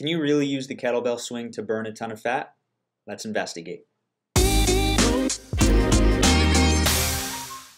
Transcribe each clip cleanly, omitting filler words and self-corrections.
Can you really use the kettlebell swing to burn a ton of fat? Let's investigate.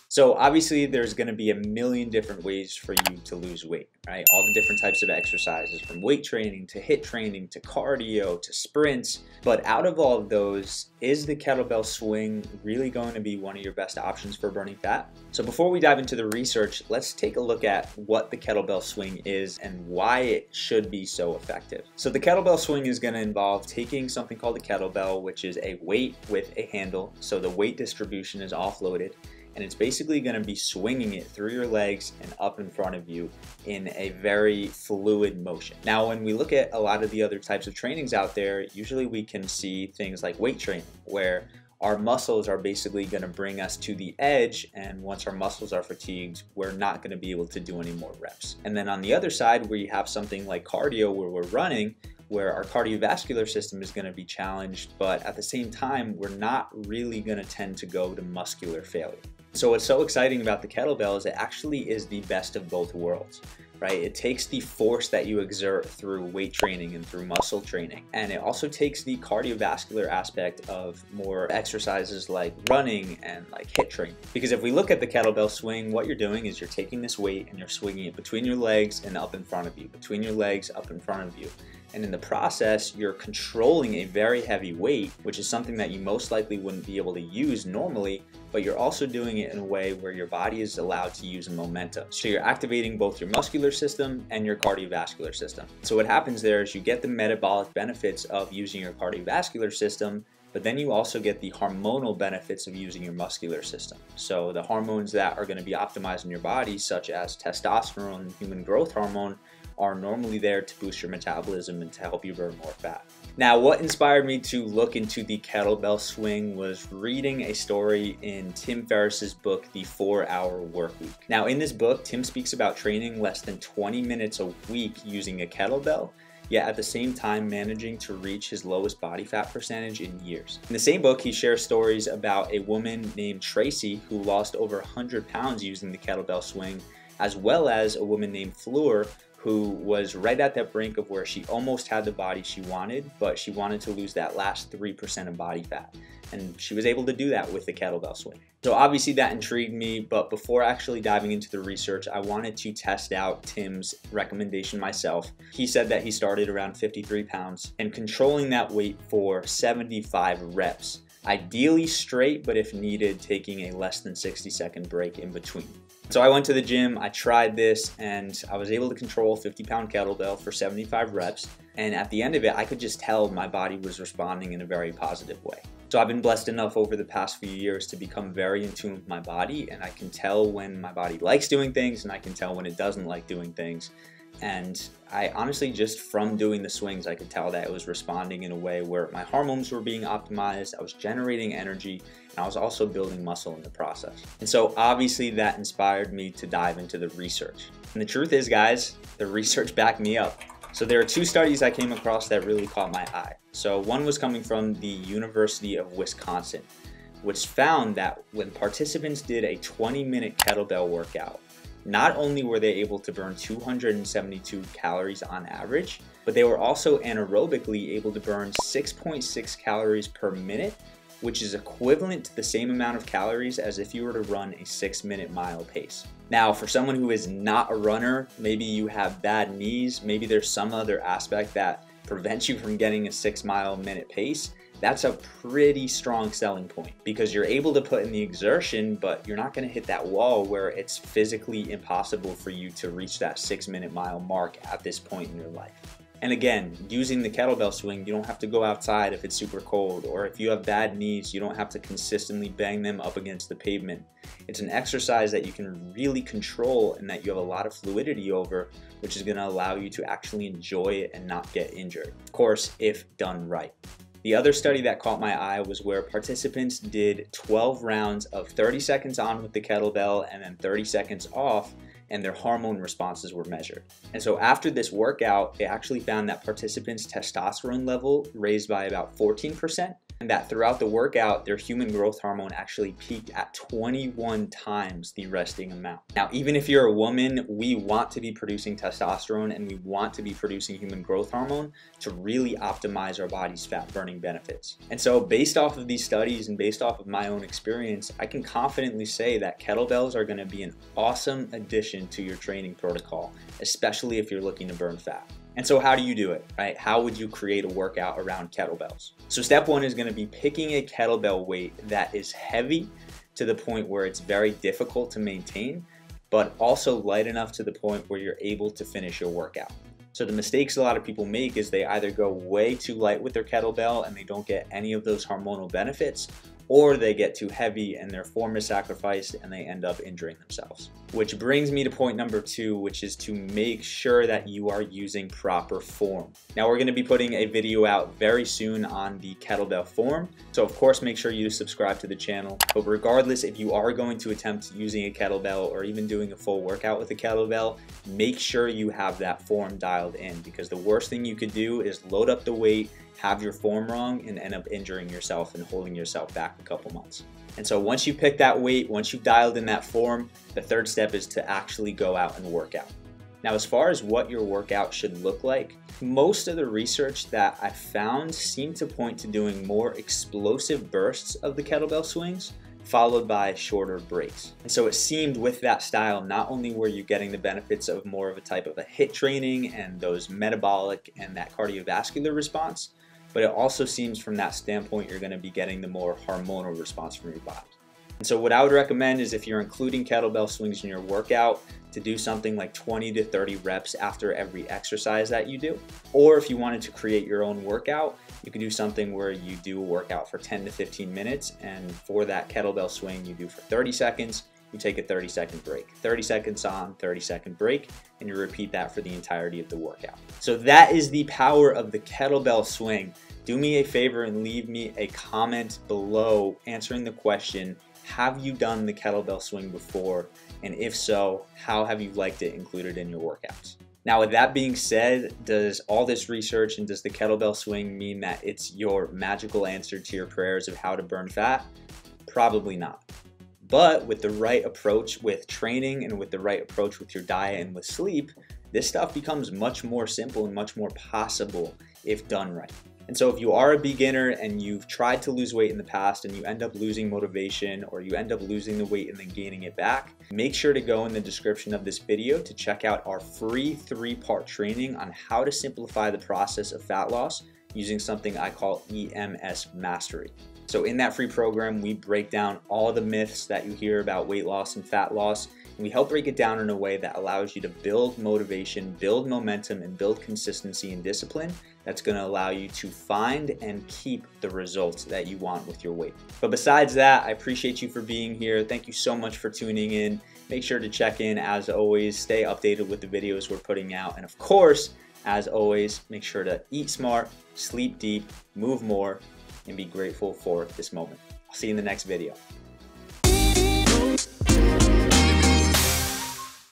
So obviously there's going to be a million different ways for you to lose weight, right? All the different types of exercises, from weight training to HIIT training to cardio to sprints. But out of all of those, is the kettlebell swing really going to be one of your best options for burning fat? So before we dive into the research, let's take a look at what the kettlebell swing is and why it should be so effective. So the kettlebell swing is going to involve taking something called a kettlebell, which is a weight with a handle. So the weight distribution is offloaded. And it's basically going to be swinging it through your legs and up in front of you in a very fluid motion. Now, when we look at a lot of the other types of trainings out there, usually we can see things like weight training, where our muscles are basically going to bring us to the edge, and once our muscles are fatigued, we're not going to be able to do any more reps. And then on the other side, where you have something like cardio, where we're running, where our cardiovascular system is going to be challenged, but at the same time, we're not really going to tend to go to muscular failure. So what's so exciting about the kettlebell is it actually is the best of both worlds, right? It takes the force that you exert through weight training and through muscle training, and it also takes the cardiovascular aspect of more exercises like running and like HIIT training. Because if we look at the kettlebell swing, what you're doing is you're taking this weight and you're swinging it between your legs and up in front of you, between your legs, up in front of you. And in the process, you're controlling a very heavy weight, which is something that you most likely wouldn't be able to use normally, but you're also doing it in a way where your body is allowed to use momentum. So you're activating both your muscular system and your cardiovascular system. So what happens there is you get the metabolic benefits of using your cardiovascular system, but then you also get the hormonal benefits of using your muscular system. So the hormones that are going to be optimized in your body, such as testosterone and human growth hormone, are normally there to boost your metabolism and to help you burn more fat. Now, what inspired me to look into the kettlebell swing was reading a story in Tim Ferriss's book, The 4-Hour Workweek. Now, in this book, Tim speaks about training less than 20 minutes a week using a kettlebell, yet at the same time managing to reach his lowest body fat percentage in years. In the same book, he shares stories about a woman named Tracy who lost over 100 pounds using the kettlebell swing, as well as a woman named Fleur who was right at that brink of where she almost had the body she wanted, but she wanted to lose that last 3% of body fat. And she was able to do that with the kettlebell swing. So obviously that intrigued me, but before actually diving into the research, I wanted to test out Tim's recommendation myself. He said that he started around 53 pounds and controlling that weight for 75 reps. Ideally straight, but if needed, taking a less than 60-second break in between. So I went to the gym, I tried this, and I was able to control a 50-pound kettlebell for 75 reps. And at the end of it, I could just tell my body was responding in a very positive way. So I've been blessed enough over the past few years to become very in tune with my body, and I can tell when my body likes doing things and I can tell when it doesn't like doing things. And I honestly, just from doing the swings, I could tell that it was responding in a way where my hormones were being optimized, I was generating energy, and I was also building muscle in the process. And so obviously that inspired me to dive into the research. And the truth is, guys, the research backed me up. So there are two studies I came across that really caught my eye. So one was coming from the University of Wisconsin, which found that when participants did a 20-minute kettlebell workout, not only were they able to burn 272 calories on average, but they were also anaerobically able to burn 6.6 calories per minute, which is equivalent to the same amount of calories as if you were to run a 6-minute mile pace. Now, for someone who is not a runner, maybe you have bad knees, maybe there's some other aspect that prevents you from getting a 6-mile-minute pace, that's a pretty strong selling point because you're able to put in the exertion, but you're not going to hit that wall where it's physically impossible for you to reach that 6-minute mile mark at this point in your life. And again, using the kettlebell swing, you don't have to go outside if it's super cold, or if you have bad knees, you don't have to consistently bang them up against the pavement. It's an exercise that you can really control and that you have a lot of fluidity over, which is going to allow you to actually enjoy it and not get injured. Of course, if done right. The other study that caught my eye was where participants did 12 rounds of 30 seconds on with the kettlebell and then 30 seconds off, and their hormone responses were measured. And so after this workout, they actually found that participants' testosterone level raised by about 14%, and that throughout the workout, their human growth hormone actually peaked at 21 times the resting amount. Now, even if you're a woman, we want to be producing testosterone and we want to be producing human growth hormone to really optimize our body's fat burning benefits. And so based off of these studies and based off of my own experience, I can confidently say that kettlebells are going to be an awesome addition to your training protocol, especially if you're looking to burn fat. And so how do you do it, right? How would you create a workout around kettlebells? So step one is going to be picking a kettlebell weight that is heavy to the point where it's very difficult to maintain, but also light enough to the point where you're able to finish your workout. So the mistakes a lot of people make is they either go way too light with their kettlebell and they don't get any of those hormonal benefits, or they get too heavy and their form is sacrificed and they end up injuring themselves. Which brings me to point number 2, which is to make sure that you are using proper form. Now we're going to be putting a video out very soon on the kettlebell form, so of course make sure you subscribe to the channel. But regardless, if you are going to attempt using a kettlebell or even doing a full workout with a kettlebell, make sure you have that form dialed in, because the worst thing you could do is load up the weight, have your form wrong, and end up injuring yourself and holding yourself back a couple months. And so once you pick that weight, once you've dialed in that form, the third step is to actually go out and work out. Now, as far as what your workout should look like, most of the research that I found seemed to point to doing more explosive bursts of the kettlebell swings, followed by shorter breaks. And so it seemed with that style, not only were you getting the benefits of more of a type of a HIIT training and those metabolic and that cardiovascular response, but it also seems from that standpoint you're going to be getting the more hormonal response from your body. And so what I would recommend is, if you're including kettlebell swings in your workout, to do something like 20 to 30 reps after every exercise that you do. Or if you wanted to create your own workout, you could do something where you do a workout for 10 to 15 minutes, and for that kettlebell swing you do for 30 seconds, you take a 30-second break. 30 seconds on, 30-second break, and you repeat that for the entirety of the workout. So that is the power of the kettlebell swing. Do me a favor and leave me a comment below answering the question, have you done the kettlebell swing before? And if so, how have you liked it included in your workouts? Now, with that being said, does all this research and does the kettlebell swing mean that it's your magical answer to your prayers of how to burn fat? Probably not. But with the right approach with training and with the right approach with your diet and with sleep, this stuff becomes much more simple and much more possible if done right. And so if you are a beginner and you've tried to lose weight in the past and you end up losing motivation, or you end up losing the weight and then gaining it back, make sure to go in the description of this video to check out our free 3-part training on how to simplify the process of fat loss using something I call EMS Mastery. So in that free program, we break down all the myths that you hear about weight loss and fat loss, and we help break it down in a way that allows you to build motivation, build momentum, and build consistency and discipline that's going to allow you to find and keep the results that you want with your weight. But besides that, I appreciate you for being here. Thank you so much for tuning in. Make sure to check in, as always, stay updated with the videos we're putting out, and of course, as always, make sure to eat smart, sleep deep, move more, and be grateful for this moment. I'll see you in the next video.